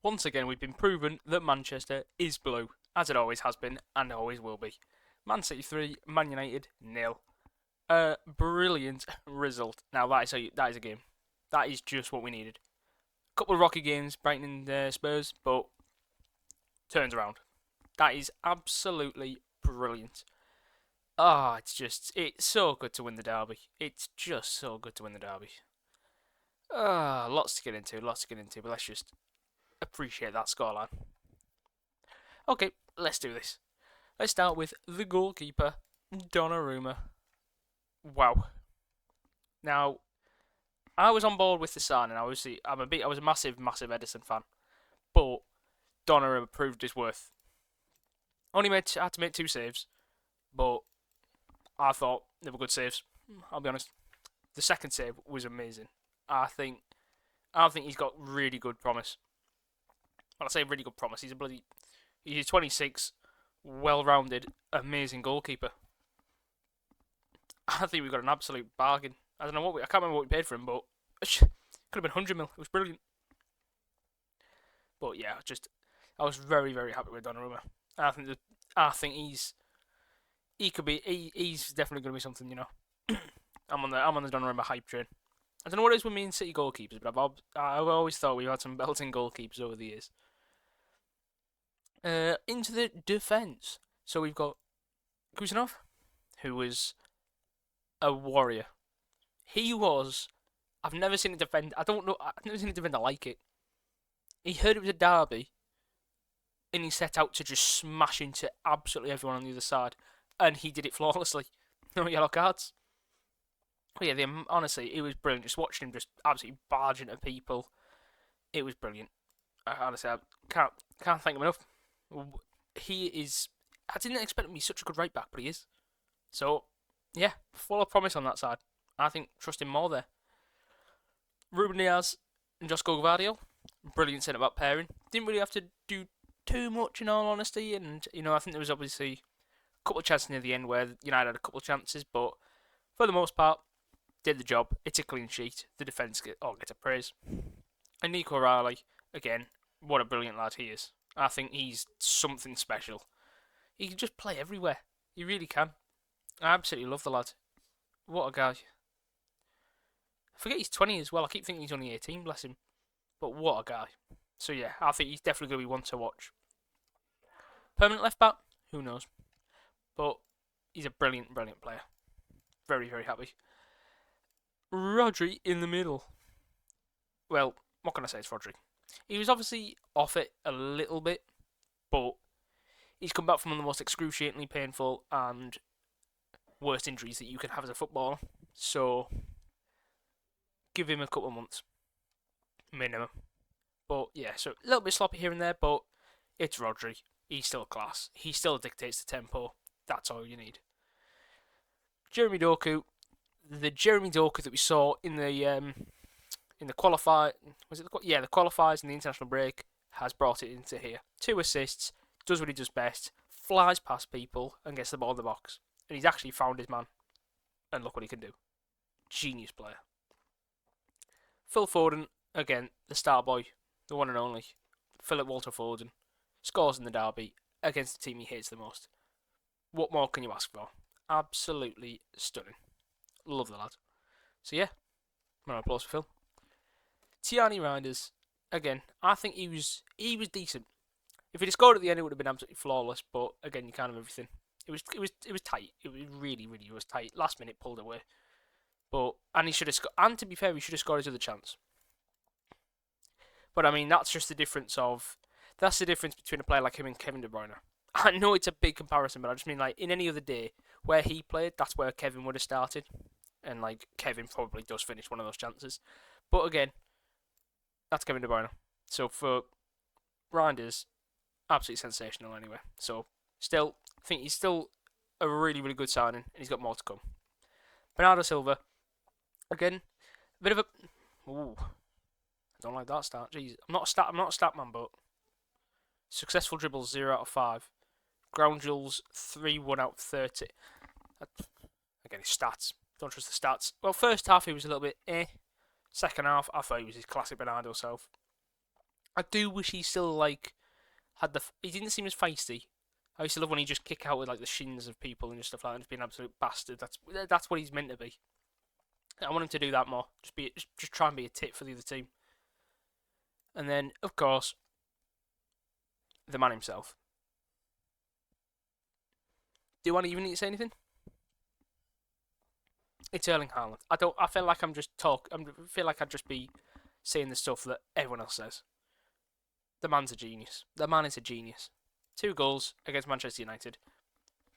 once again we've been proven that Manchester is blue, as it always has been and always will be. Man City 3, Man United 0. A brilliant result. Now that is a game. That is just what we needed. A couple of rocky games, Brighton and Spurs, but turns around. That is absolutely brilliant. It's so good to win the derby. It's just so good to win the derby. Lots to get into, but let's just appreciate that scoreline. Okay, let's do this. Let's start with the goalkeeper, Donnarumma. Wow. Now, I was on board with the signing. I was a massive Edison fan, but Donnarumma proved his worth. Only had to make 2 saves, but I thought they were good saves. I'll be honest. The second save was amazing. I think he's got really good promise. When I say really good promise, he's 26, well-rounded, amazing goalkeeper. I think we got an absolute bargain. I don't know I can't remember what we paid for him, but it could have been 100 mil. It was brilliant. But yeah, I was very, very happy with Donnarumma. I think he's definitely going to be something, you know. I'm on the Donnarumma hype train. I don't know what it is with me and City goalkeepers, but I've always thought we've had some belting goalkeepers over the years. Into the defence. So we've got Kuznetsov, who was a warrior. He was. I've never seen a defender. I've never seen a defender like it. He heard it was a derby, and he set out to just smash into absolutely everyone on the other side, and he did it flawlessly. No yellow cards. But yeah, honestly, it was brilliant. Just watching him just absolutely barge into people. It was brilliant. Honestly, I can't thank him enough. He is. I didn't expect him to be such a good right back, but he is. So, yeah, full of promise on that side. I think trust him more there. Ruben Diaz and Josko Gvardiol, brilliant centre back pairing. Didn't really have to do too much in all honesty, and you know I think there was obviously a couple of chances near the end where United had a couple of chances, but for the most part, did the job. It's a clean sheet. The defence gets a praise. And Nico Riley, again, what a brilliant lad he is. I think he's something special. He can just play everywhere. He really can. I absolutely love the lad. What a guy. I forget he's 20 as well. I keep thinking he's only 18, bless him. But what a guy. So yeah, I think he's definitely going to be one to watch. Permanent left back? Who knows? But he's a brilliant player. Very, very happy. Rodri in the middle. Well, what can I say? It's Rodri. He was obviously off it a little bit, but he's come back from one of the most excruciatingly painful and worst injuries that you can have as a footballer. So, give him a couple of months. Minimum. But yeah, so a little bit sloppy here and there, but it's Rodri. He's still class. He still dictates the tempo. That's all you need. Jeremy Doku. The Jeremy Doku that we saw in the qualifier, the qualifiers and the international break has brought it into here. 2 assists, does what he does best, flies past people and gets the ball in the box. And he's actually found his man. And look what he can do. Genius player. Phil Foden, again, the star boy, the one and only. Philip Walter Foden scores in the derby against the team he hates the most. What more can you ask for? Absolutely stunning. Love the lad. So yeah, round of applause for Phil. Tierney Reinders, again, I think he was decent. If he'd scored at the end, it would have been absolutely flawless. But again, you can't have everything. It was tight. It was really was tight. Last minute pulled away. And he should have scored. And to be fair, he should have scored his other chance. But I mean, that's the difference between a player like him and Kevin De Bruyne. I know it's a big comparison, but I just mean like in any other day where he played, that's where Kevin would have started. And like Kevin probably does finish one of those chances. But again, that's Kevin De Bruyne. So for Reinders, absolutely sensational anyway. So I think he's still a really, really good signing, and he's got more to come. Bernardo Silva, again, a bit of a. Ooh, I don't like that start. Jeez, I'm not a stat man, but successful dribbles 0 out of 5, ground duels 3 out of 30. Again, his stats. Don't trust the stats. Well, first half he was a little bit eh. Second half, I thought he was his classic Bernardo self. I do wish he still like had the. He didn't seem as feisty. I used to love when he just kick out with like the shins of people and stuff like that, and just be an absolute bastard. That's what he's meant to be. I want him to do that more. Just try and be a tit for the other team. And then, of course, the man himself. Do I even need to say anything? It's Erling Haaland. I feel like I'm just talk. I feel like I'd just be saying the stuff that everyone else says. The man's a genius. The man is a genius. 2 goals against Manchester United.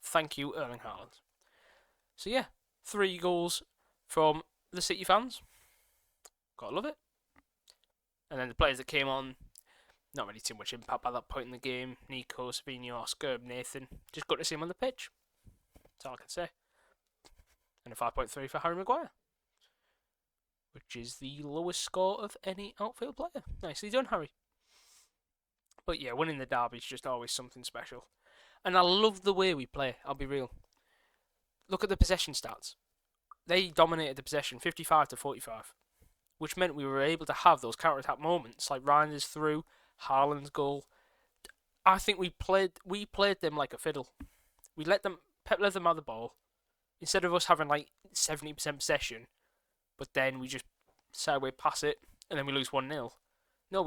Thank you, Erling Haaland. So yeah, 3 goals from the City fans. Gotta love it. And then the players that came on, not really too much impact by that point in the game. Nico, Savino, Oscar, Nathan. Just got to see him on the pitch. That's all I can say. And a 5.3 for Harry Maguire, which is the lowest score of any outfield player. Nicely done, Harry. But yeah, winning the derby is just always something special. And I love the way we play, I'll be real. Look at the possession stats. They dominated the possession 55 to 45, which meant we were able to have those counter-attack moments like Reiner's through, Haaland's goal. I think we played them like a fiddle. Pep let them have the ball. Instead of us having like 70% possession, but then we just sideway pass it and then we lose 1-0. No,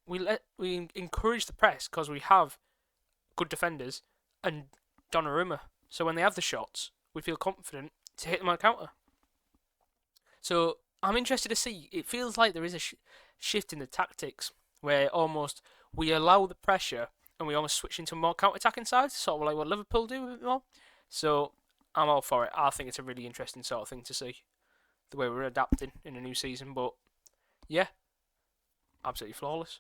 we encourage the press because we have good defenders and Donnarumma. So when they have the shots, we feel confident to hit them on counter. So I'm interested to see. It feels like there is a shift in the tactics where almost we allow the pressure and we almost switch into more counter-attacking sides, sort of like what Liverpool do a bit more. So I'm all for it. I think it's a really interesting sort of thing to see, the way we're adapting in a new season. But yeah, absolutely flawless.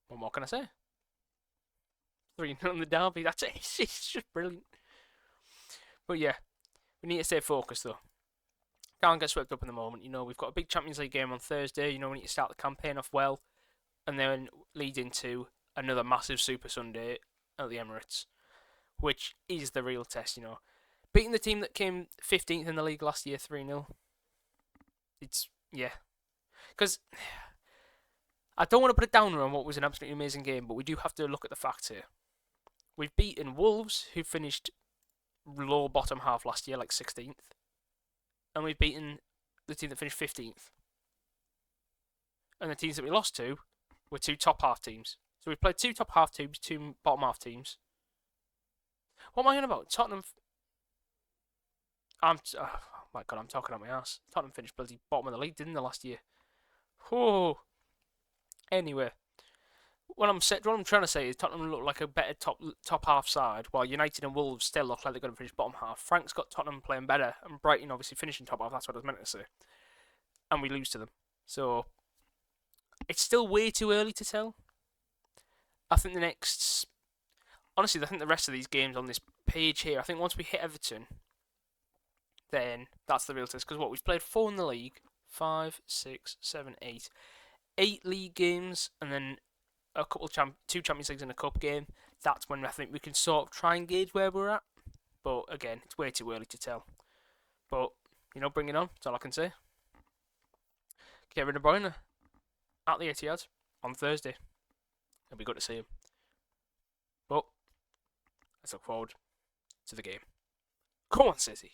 What more can I say? 3-0 on the derby. That's it. It's just brilliant. But yeah, we need to stay focused though. Can't get swept up in the moment. We've got a big Champions League game on Thursday. We need to start the campaign off well, and then lead into another massive Super Sunday at the Emirates, which is the real test. Beating the team that came 15th in the league last year 3-0. It's yeah, because I don't want to put a downer on what was an absolutely amazing game, but we do have to look at the facts here. We've beaten Wolves, who finished low bottom half last year, like 16th. And we've beaten the team that finished 15th. And the teams that we lost to were 2 top half teams. So we've played 2 top half teams, 2 bottom half teams. What am I on about? Tottenham. Oh my god, I'm talking out my ass. Tottenham finished bloody bottom of the league, didn't they, last year? Oh. Anyway, what I'm trying to say is Tottenham look like a better top half side, while United and Wolves still look like they're going to finish bottom half. Frank's got Tottenham playing better, and Brighton obviously finishing top half. That's what I was meant to say. And we lose to them, so it's still way too early to tell. I think honestly, I think the rest of these games on this page here, I think once we hit Everton, then that's the real test. Because we've played 4 in the league, 5, 6, 7, 8. 8 league games, and then a couple 2 Champions Leagues and a cup game. That's when I think we can sort of try and gauge where we're at. But again, it's way too early to tell. But bring it on. That's all I can say. Kevin De Bruyne at the Etihad on Thursday. It'll be good to see him. But let's look forward to the game. Come on, City.